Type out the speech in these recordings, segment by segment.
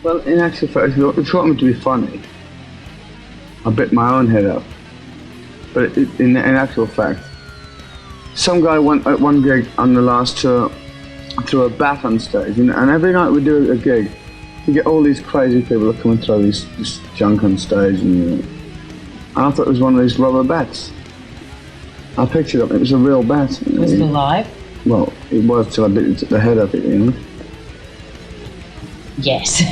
Well, in actual fact, if you want me to be funny, I bit my own head off. But in actual fact, some guy went at one gig on the last tour, threw a bat on stage, and every night we do a gig, you get all these crazy people that come and throw this junk on stage, and I thought it was one of these rubber bats. I picked it up, it was a real bat. Was it alive? Well, it was till I bit the head of it, Yes.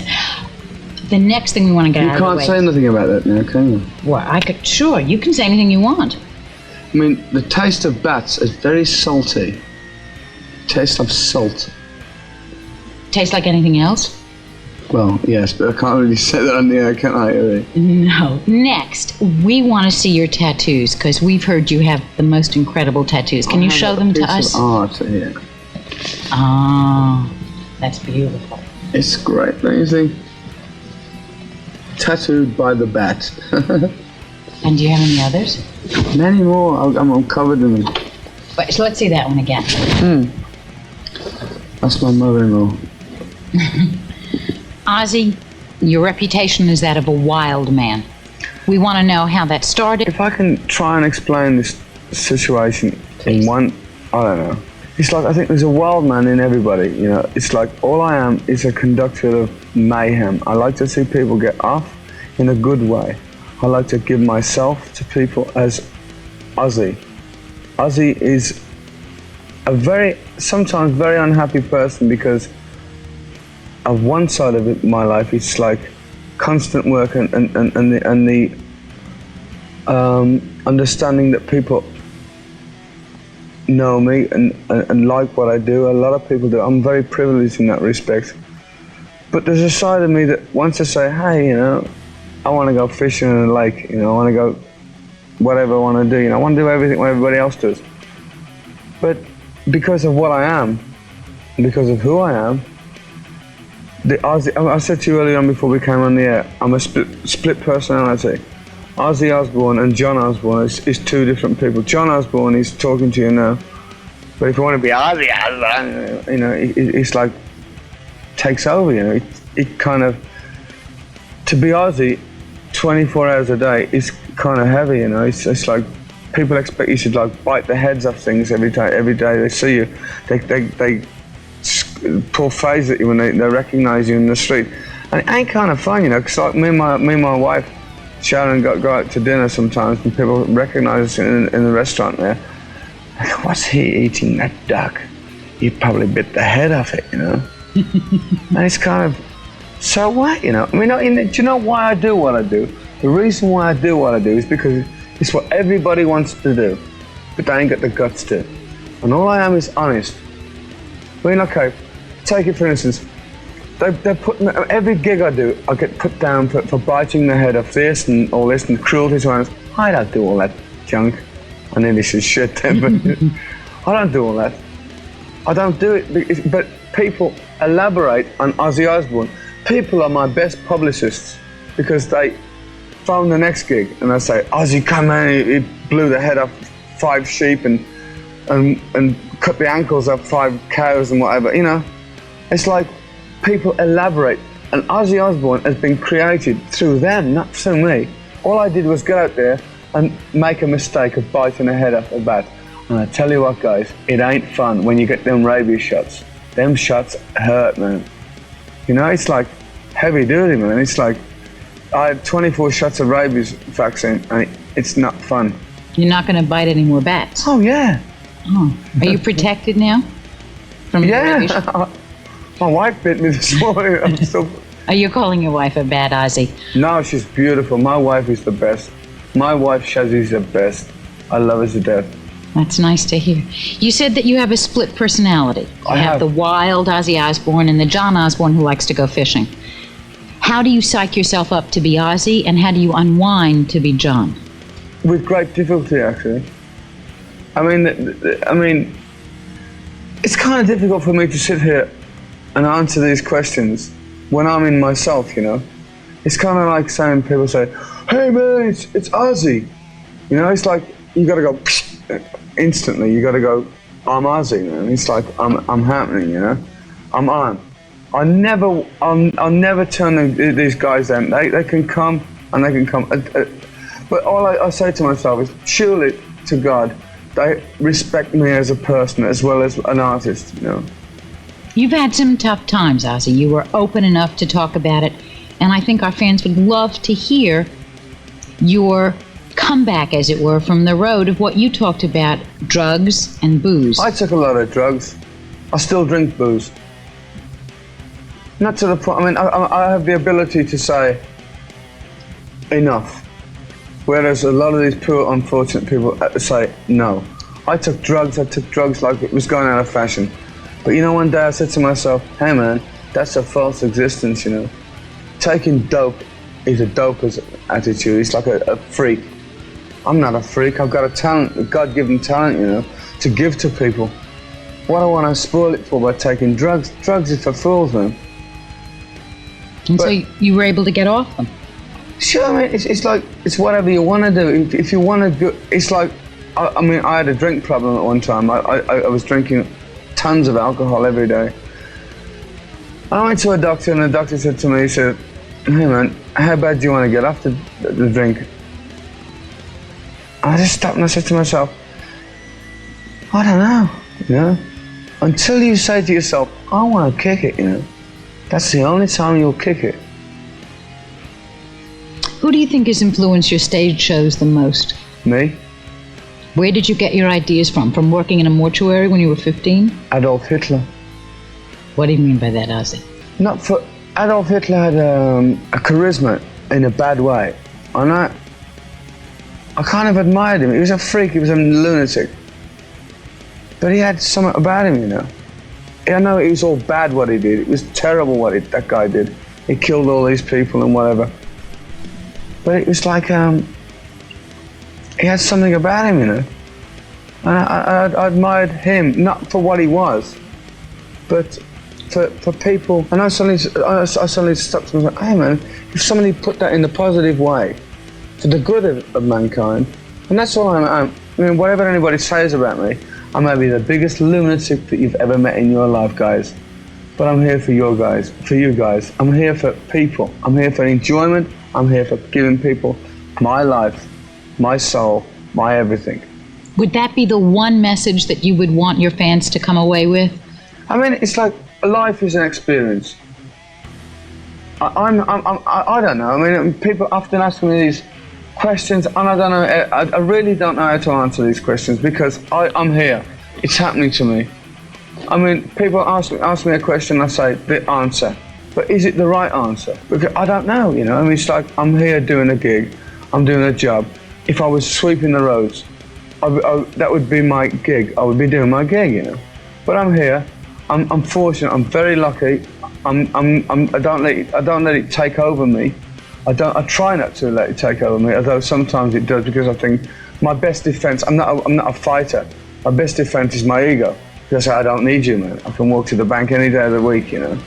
The next thing we want to get out of the way... You can't say nothing about that now, can you? Well, sure, you can say anything you want. I mean, the taste of bats is very salty. Taste of salt. Tastes like anything else? Well, yes, but I can't really say that on the air, can I? Really? No. Next, we want to see your tattoos, because we've heard you have the most incredible tattoos. Can you show them to us? Of art here. Ah, that's beautiful. It's great, don't you think? Tattooed by the bat. And do you have any others? Many more. I'm covered in them. Wait, so let's see that one again. That's my mother-in-law. Ozzy, your reputation is that of a wild man. We want to know how that started. If I can try and explain this situation in one, I don't know. It's like I think there's a wild man in everybody, It's like all I am is a conductor of mayhem. I like to see people get off in a good way. I like to give myself to people as Ozzy. Ozzy is a sometimes very unhappy person because of one side of it, my life. It's like constant work and the understanding that people know me and like what I do. A lot of people do. I'm very privileged in that respect. But there's a side of me that wants to say, hey, I want to go fishing in a lake. I want to go whatever I want to do. I want to do everything what everybody else does. But because of what I am, because of who I am, I said to you earlier on before we came on the air, I'm a split personality. Ozzy Osbourne and John Osbourne is two different people. John Osbourne is talking to you now, but if you want to be Ozzy Osbourne, it's like takes over. It kind of, to be Ozzy 24 hours a day is kind of heavy. It's like people expect you to like bite the heads off things every day they see you. They pull phase at you when they recognize you in the street, and it ain't kind of fun, because like me and my wife Sharon go out to dinner sometimes, and people recognize us in the restaurant there. Like, what's he eating, that duck? He probably bit the head off it, And it's kind of, so what, I mean, do you know why I do what I do? The reason why I do what I do is because it's what everybody wants to do, but they ain't got the guts to. And all I am is honest. I mean, okay, take it for instance. They're putting, every gig I do, I get put down for biting the head off this and all this and cruelty to animals. I don't do all that junk. I nearly said shit then, but I don't do all that. I don't do it, but people elaborate on Ozzy Osbourne. People are my best publicists because they phone the next gig and they say, Ozzy, come in, he blew the head off 5 sheep and cut the ankles off 5 cows and whatever, It's like, people elaborate, and Ozzy Osbourne has been created through them, not through me. All I did was get out there and make a mistake of biting a head off a bat. And I tell you what, guys, it ain't fun when you get them rabies shots. Them shots hurt, man. It's like heavy duty, man. It's like I had 24 shots of rabies vaccine, and it's not fun. You're not going to bite any more bats? Oh, yeah. Oh. Are you protected now? From rabies? My wife bit me this morning. Are you calling your wife a bad Ozzy? No, she's beautiful. My wife is the best. My wife, Shazzy's the best. I love her to death. That's nice to hear. You said that you have a split personality. You have the wild Ozzy Osbourne and the John Osbourne who likes to go fishing. How do you psych yourself up to be Ozzy, and how do you unwind to be John? With great difficulty, actually. I mean, it's kind of difficult for me to sit here and answer these questions when I'm in myself, It's kind of like saying, people say, hey man, it's Ozzy. It's like, you gotta go instantly, you gotta go, I'm Ozzy, man. It's like, I'm happening, I'm on. I'll never turn these guys down. They can come and they can come. But all I say to myself is, surely to God, they respect me as a person as well as an artist, you know. You've had some tough times, Ozzy. You were open enough to talk about it, and I think our fans would love to hear your comeback, as it were, from the road of what you talked about, drugs and booze. I took a lot of drugs. I still drink booze. Not to the point, I mean, I have the ability to say enough. Whereas a lot of these poor, unfortunate people say no. I took drugs like it was going out of fashion. But you know, one day I said to myself, hey man, that's a false existence, you know. Taking dope is a doper's attitude. It's like a freak. I'm not a freak. I've got a talent, a God-given talent, you know, to give to people. What do I want to spoil it for by taking drugs? Drugs is for fools, man. And so you were able to get off them? Sure, I mean, it's like, it's whatever you want to do. If you want to do, it's like, I mean, I had a drink problem at one time. I was drinking tons of alcohol every day. I went to a doctor and the doctor said to me, he said, hey man, how bad do you want to get off the drink? I just stopped and I said to myself, I don't know, you know. Until you say to yourself, I want to kick it, you know. That's the only time you'll kick it. Who do you think has influenced your stage shows the most? Me? Where did you get your ideas from? From working in a mortuary when you were 15? Adolf Hitler. What do you mean by that, Ozzy? Not for Adolf Hitler had a charisma in a bad way, and I kind of admired him. He was a freak. He was a lunatic, but he had something about him, you know. I know it was all bad what he did. It was terrible what that guy did. He killed all these people and whatever. But it was like he had something about him, you know. And I admired him, not for what he was, but for people. And I suddenly stopped and was like, hey man, if somebody put that in the positive way, for the good of mankind, and that's all I mean, whatever anybody says about me, I may be the biggest lunatic that you've ever met in your life, guys. But I'm here for you guys. I'm here for people. I'm here for enjoyment. I'm here for giving people my life, my soul, my everything. Would that be the one message that you would want your fans to come away with? I mean, it's like life is an experience. I don't know. I mean, people often ask me these questions, and I don't know. I really don't know how to answer these questions because I'm here. It's happening to me. I mean, people ask me a question, I say the answer. But is it the right answer? Because I don't know, you know. I mean, it's like I'm here doing a gig, I'm doing a job. If I was sweeping the roads, that would be my gig. I would be doing my gig, you know. But I'm here. I'm fortunate. I'm very lucky. I don't let it take over me. I try not to let it take over me, although sometimes it does, because I think my best defense. I'm not a fighter. My best defense is my ego. Because I don't need you, man. I can walk to the bank any day of the week, you know.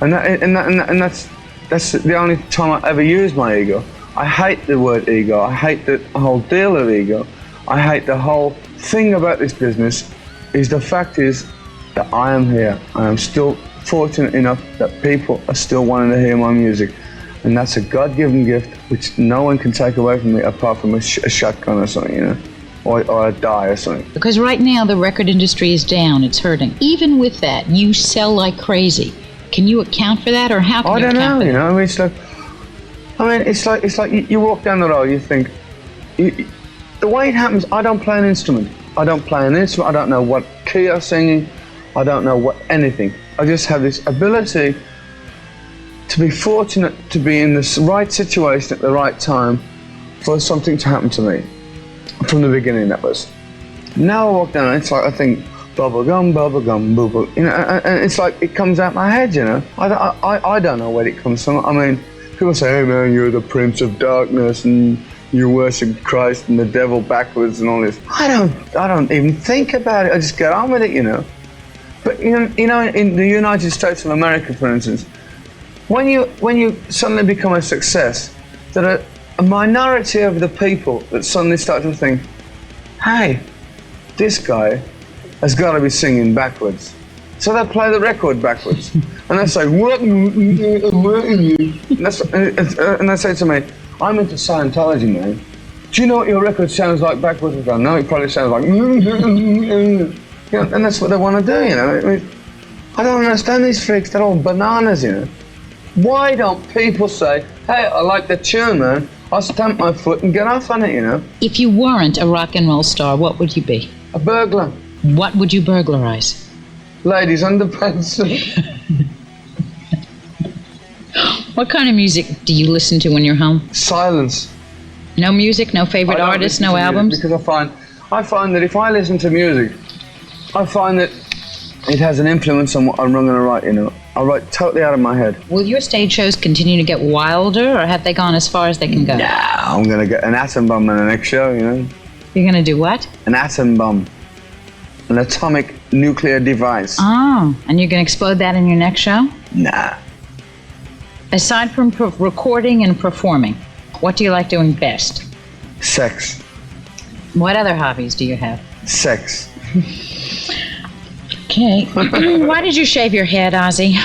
And that's the only time I ever use my ego. I hate the word ego. I hate the whole deal of ego. I hate the whole thing about this business. The fact is that I am here. I am still fortunate enough that people are still wanting to hear my music. And that's a God-given gift which no one can take away from me apart from a shotgun or something, you know. Or a die or something. Because right now the record industry is down, it's hurting. Even with that, you sell like crazy. Can you account for that, or how can you account for that? I don't know, you know. I mean, it's like you walk down the road, you think, the way it happens, I don't play an instrument. I don't play an instrument. I don't know what key I'm singing. I don't know what anything. I just have this ability to be fortunate to be in the right situation at the right time for something to happen to me. From the beginning, that was. Now I walk down, it's like I think bubble gum, bubble, you know, and it's like it comes out my head, you know. I don't know where it comes from. I mean, people say, "Hey man, you're the Prince of Darkness and you worship Christ and the devil backwards and all this." I don't even think about it. I just get on with it, you know. But you know, in the United States of America, for instance, when you suddenly become a success, that a minority of the people that suddenly start to think, hey, this guy has got to be singing backwards. So they play the record backwards. And they say, what? And they say to me, I'm into Scientology, man. Do you know what your record sounds like backwards? I go, no, it probably sounds like... You know, and that's what they want to do, you know. I mean, I don't understand these freaks. They're all bananas, you know. Why don't people say, hey, I like the tune, man. I'll stamp my foot and get off on it, you know. If you weren't a rock and roll star, what would you be? A burglar. What would you burglarize? Ladies' underpants. What kind of music do you listen to when you're home? Silence. No music, no favorite artists, no albums? Because I find that if I listen to music, I find that it has an influence on what I'm going to write, you know. I write totally out of my head. Will your stage shows continue to get wilder, or have they gone as far as they can go? No, I'm going to get an atom bomb in the next show, you know. You're going to do what? An atom bomb. An atomic nuclear device. Oh, and you're going to explode that in your next show? Nah. Aside from recording and performing, what do you like doing best? Sex. What other hobbies do you have? Sex. Okay. Why did you shave your head, Ozzy?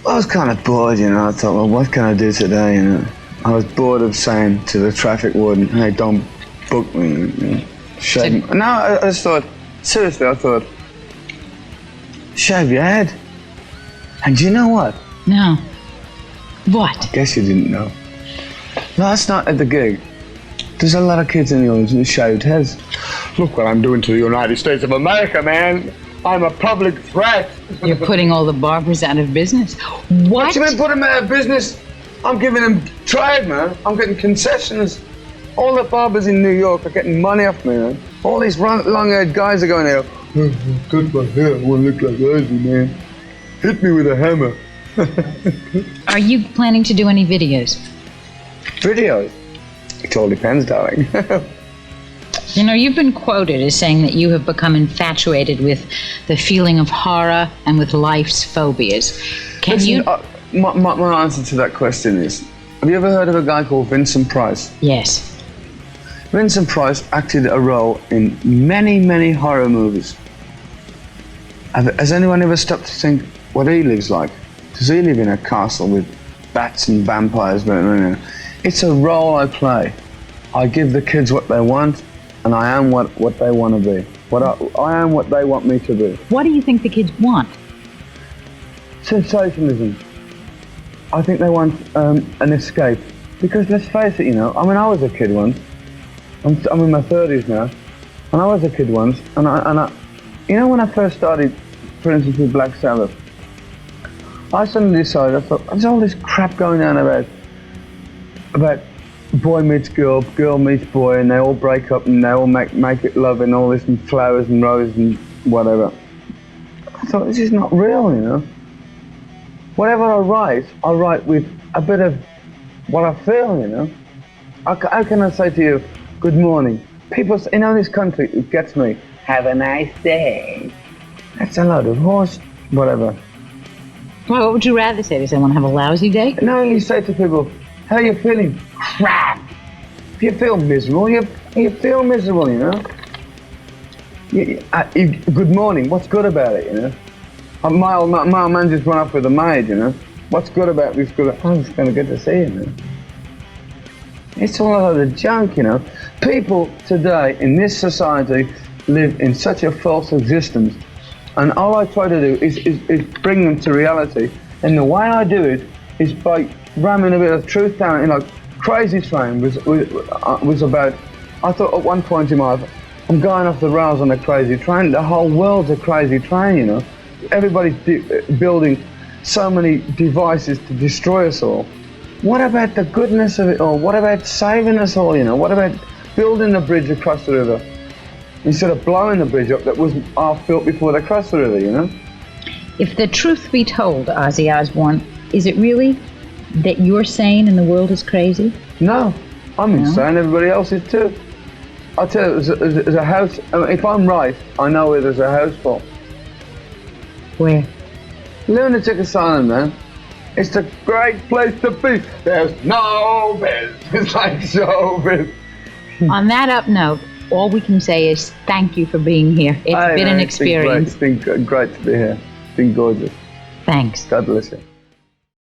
I was kind of bored, you know. I thought, well, what can I do today, you know? I was bored of saying to the traffic warden, hey, don't book me. You know? Shave me. No, I just thought, seriously, I thought, shave your head. And do you know what? No. What? I guess you didn't know. Last night at the gig, there's a lot of kids in the audience with shaved heads. Look what I'm doing to the United States of America, man. I'm a public threat. You're putting all the barbers out of business. What do you mean put them out of business? I'm giving them trade, man. I'm getting concessions. All the barbers in New York are getting money off me, man. All these long-haired guys are going here. Cut my hair, I want to look like Ozzy, man. Hit me with a hammer. Are you planning to do any videos? Videos? It all depends, darling. You know, you've been quoted as saying that you have become infatuated with the feeling of horror and with life's phobias. My answer to that question is, have you ever heard of a guy called Vincent Price? Yes. Vincent Price acted a role in many, many horror movies. Has anyone ever stopped to think what he lives like? Does he live in a castle with bats and vampires? It's a role I play. I give the kids what they want, and I am what they want to be. I am what they want me to be. What do you think the kids want? Sensationalism. I think they want an escape. Because let's face it, you know, I mean, I was a kid once. I'm in my 30s now, and I was a kid once, and I you know, when I first started, for instance, with Black Sabbath, I suddenly decided, I thought, there's all this crap going on about boy meets girl, girl meets boy, and they all break up and they all make it love and all this and flowers and roses and whatever. I thought, this is not real, you know. Whatever I write with a bit of what I feel, you know. How can I say to you, good morning? People, you know, this country, it gets me, have a nice day. That's a load of horse, whatever. Well, what would you rather say? Does someone have a lousy day? No, you say to people, how are you feeling? Crap. If you feel miserable, you feel miserable, you know. Good morning, what's good about it, you know? My old man just went off with a maid, you know. What's good about this? Good? Oh, it's going to get to see you, man. It's all a lot of junk, you know. People today in this society live in such a false existence, and all I try to do is bring them to reality. And the way I do it is by ramming a bit of truth down. You know, Crazy Train was about. I thought at one point in my life, I'm going off the rails on a crazy train. The whole world's a crazy train, you know. Everybody's building so many devices to destroy us all. What about the goodness of it all? What about saving us all, you know? What about building a bridge across the river instead of blowing the bridge up that was half built before they crossed the river, you know? If the truth be told, Ozzy Osbourne, is it really that you're sane and the world is crazy? No, I'm insane. Everybody else is too. I'll tell you, there's a house. I mean, if I'm right, I know where there's a house for. Where? Lunatic Asylum, man. It's the great place to be. There's no business like showbiz. On that up note, all we can say is thank you for being here. It's been an experience. It's been great to be here. It's been gorgeous. Thanks. God bless you.